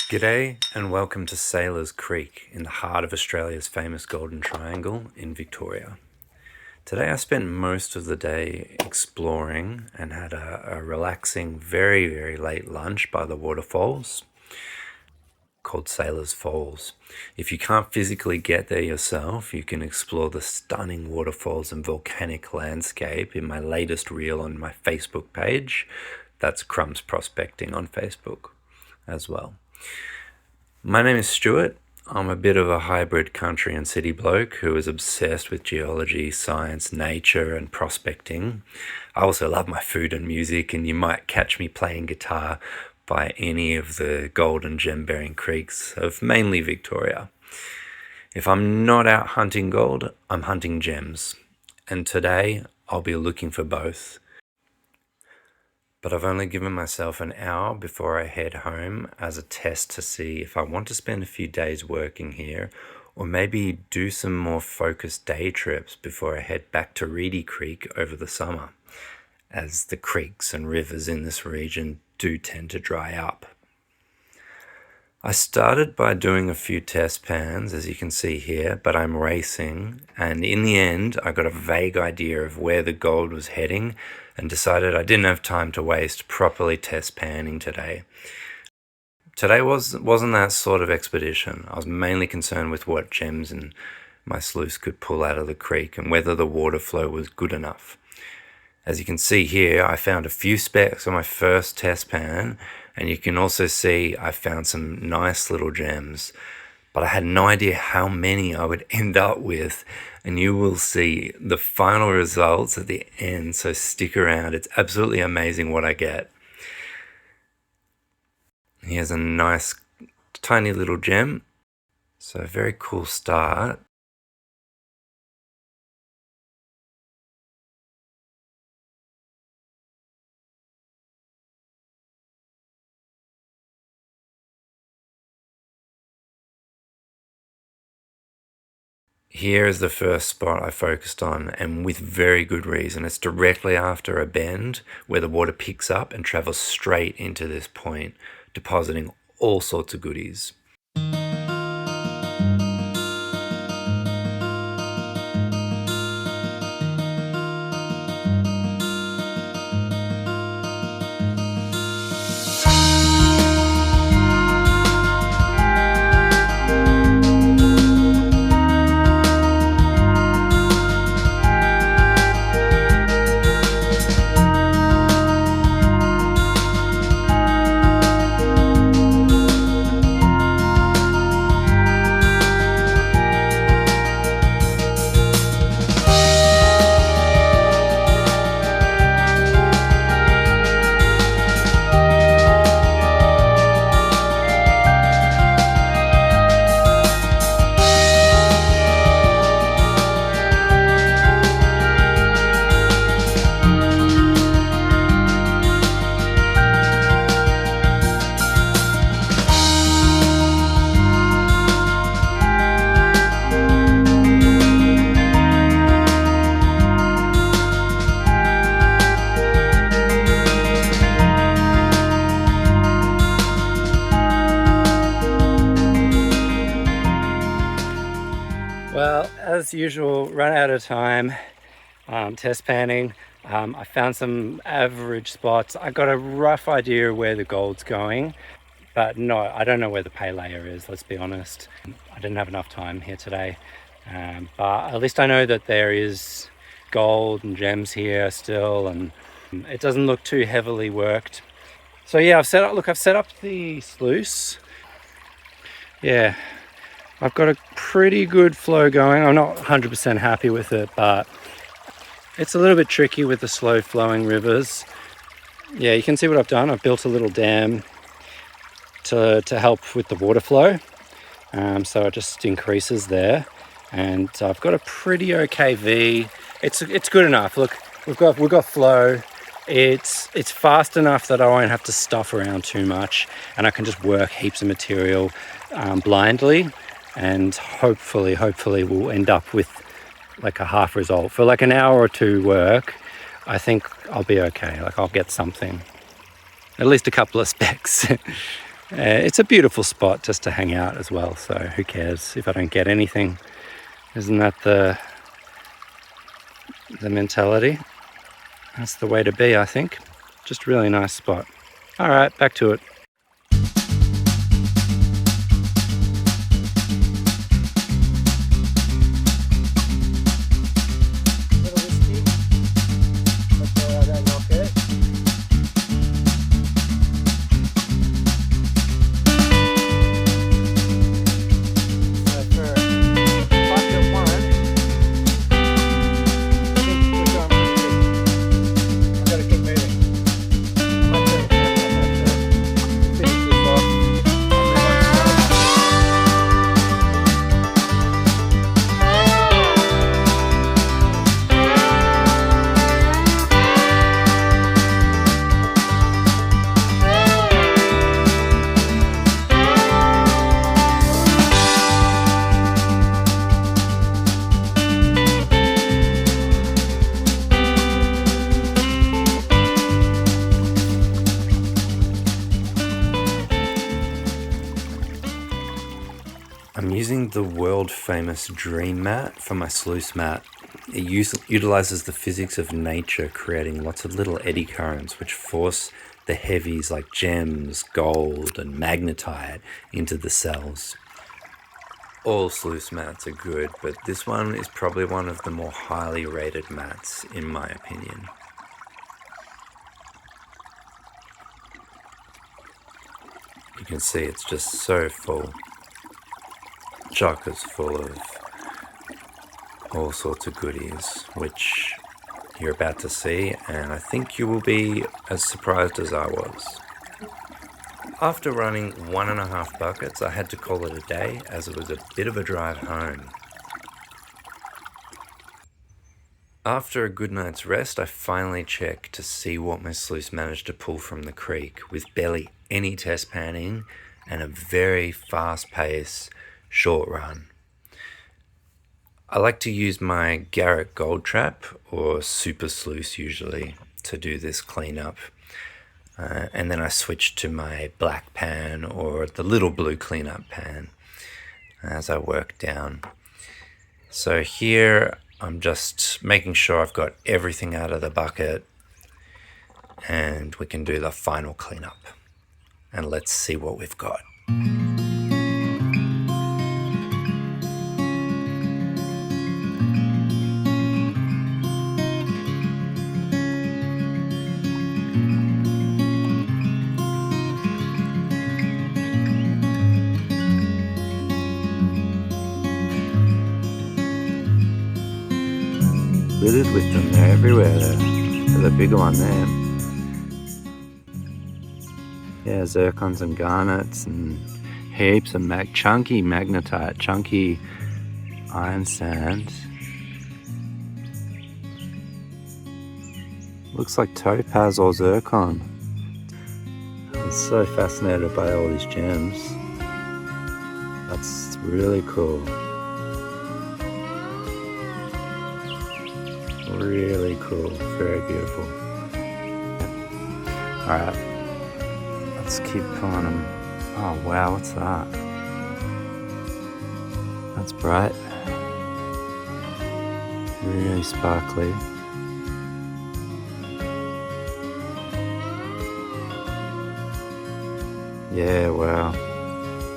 G'day and welcome to Sailors Creek in the heart of Australia's famous Golden Triangle in Victoria. Today I spent most of the day exploring and had a relaxing, very late lunch by the waterfalls called Sailors Falls. If you can't physically get there yourself, you can explore the stunning waterfalls and volcanic landscape in my latest reel on my Facebook page. That's Crumbs Prospecting on Facebook as well. My name is Stuart. I'm a bit of a hybrid country and city bloke who is obsessed with geology, science, nature and prospecting. I also love my food and music, and you might catch me playing guitar by any of the gold and gem-bearing creeks of mainly Victoria. If I'm not out hunting gold, I'm hunting gems. And today I'll be looking for both. But I've only given myself an hour before I head home as a test to see if I want to spend a few days working here, or maybe do some more focused day trips before I head back to Reedy Creek over the summer, as the creeks and rivers in this region do tend to dry up. I started by doing a few test pans, as you can see here, but I'm racing, and in the end I got a vague idea of where the gold was heading and decided I didn't have time to waste properly test panning today. Today wasn't that sort of expedition. I was mainly concerned with what gems and my sluice could pull out of the creek and whether the water flow was good enough. As you can see here, I found a few specks on my first test pan, and you can also see I found some nice little gems, but I had no idea how many I would end up with, and you will see the final results at the end, so stick around. It's absolutely amazing what I get. Here's a nice tiny little gem, so a very cool start. Here is the first spot I focused on, and with very good reason. It's directly after a bend where the water picks up and travels straight into this point, depositing all sorts of goodies. Well, as usual, run out of time test panning. I found some average spots. I got a rough idea of where the gold's going, but no, I don't know where the pay layer is, let's be honest. I didn't have enough time here today, but at least I know that there is gold and gems here still, and it doesn't look too heavily worked. So yeah, I've set up the sluice. Yeah, I've got a pretty good flow going. I'm not 100% happy with it, but it's a little bit tricky with the slow flowing rivers. Yeah, you can see what I've done. I've built a little dam to help with the water flow. So it just increases there. And I've got a pretty okay V. It's good enough. Look, we've got flow. It's fast enough that I won't have to stuff around too much, and I can just work heaps of material blindly. And hopefully we'll end up with like a half result. For like an hour or two work, I think I'll be okay. Like I'll get something, at least a couple of specks. It's a beautiful spot just to hang out as well, so who cares if I don't get anything? Isn't that the mentality? That's the way to be, I think. Just a really nice spot. All right, back to it. I'm using the world famous Dream Mat for my sluice mat. It utilizes the physics of nature, creating lots of little eddy currents which force the heavies like gems, gold, and magnetite into the cells. All sluice mats are good, but this one is probably one of the more highly rated mats in my opinion. You can see it's just so full. Chock is full of all sorts of goodies, which you're about to see, and I think you will be as surprised as I was. After running 1.5 buckets, I had to call it a day as it was a bit of a drive home. After a good night's rest, I finally checked to see what my sluice managed to pull from the creek with barely any test panning and a very fast pace short run. I like to use my Garrett Gold Trap or Super Sluice usually to do this cleanup. And then I switch to my black pan or the little blue cleanup pan as I work down. So here I'm just making sure I've got everything out of the bucket and we can do the final cleanup. And let's see what we've got. Littered with them, they're everywhere. There's a bigger one there. Yeah, zircons and garnets and heaps of chunky magnetite, chunky iron sand. Looks like topaz or zircon. I'm so fascinated by all these gems. That's really cool. Really cool, very beautiful. Alright, let's keep pulling them. Oh wow, what's that? That's bright. Really sparkly. Yeah, wow.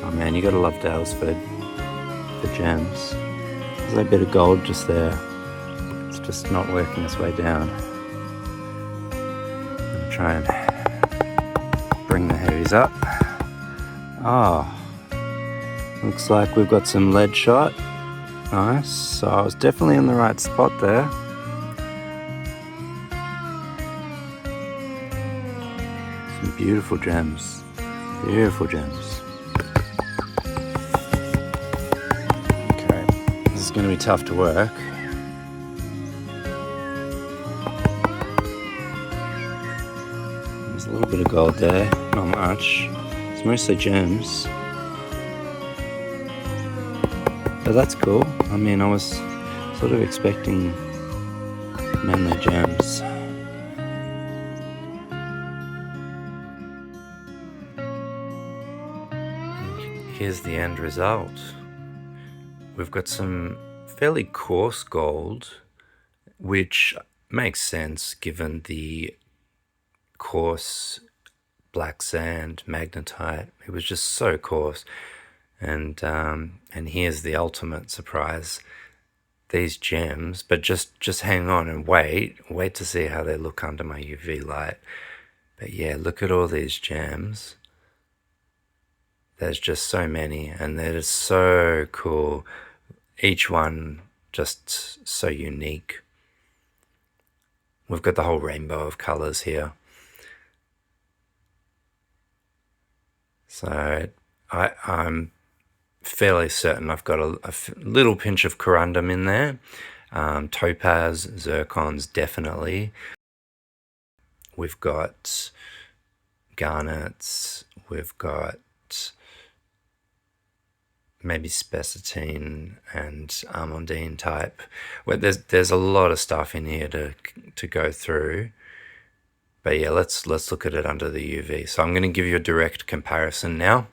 Oh man, you gotta love Dalesford for gems. There's a bit of gold just there. Just not working its way down. I'm trying to bring the heavies up. Oh, looks like we've got some lead shot. Nice. So I was definitely in the right spot there. Some beautiful gems. Beautiful gems. Okay, this is going to be tough to work. There's a little bit of gold there, not much. It's mostly gems. But that's cool. I mean, I was sort of expecting mainly gems. here's the end result. We've got some fairly coarse gold, which makes sense given the coarse black sand, magnetite. It was just so coarse. And here's the ultimate surprise. These gems, but just hang on and wait to see how they look under my UV light. But yeah, look at all these gems. There's just so many, and they're just so cool. Each one just so unique. We've got the whole rainbow of colors here. So I'm fairly certain I've got a little pinch of corundum in there. Topaz, zircons, definitely. We've got garnets. We've got maybe spessartine and almondine type. Well, there's a lot of stuff in here to go through. But yeah, let's look at it under the UV. So I'm going to give you a direct comparison now.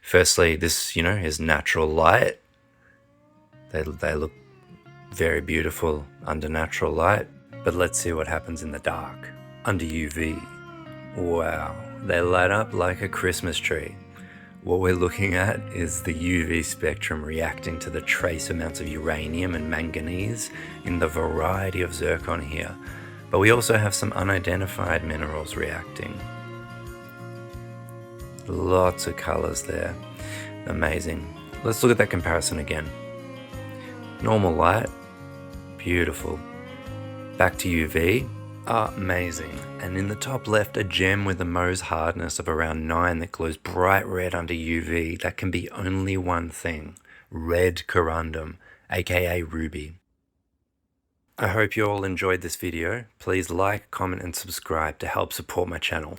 Firstly, this, is natural light. They look very beautiful under natural light. But let's see what happens in the dark. Under UV. Wow, they light up like a Christmas tree. What we're looking at is the UV spectrum reacting to the trace amounts of uranium and manganese in the variety of zircon here. But we also have some unidentified minerals reacting. Lots of colors there. Amazing. Let's look at that comparison again. Normal light, beautiful. Back to UV, amazing. And in the top left, a gem with a Mohs hardness of around 9 that glows bright red under UV. That can be only one thing: red corundum, aka ruby. I hope you all enjoyed this video. Please like, comment and subscribe to help support my channel.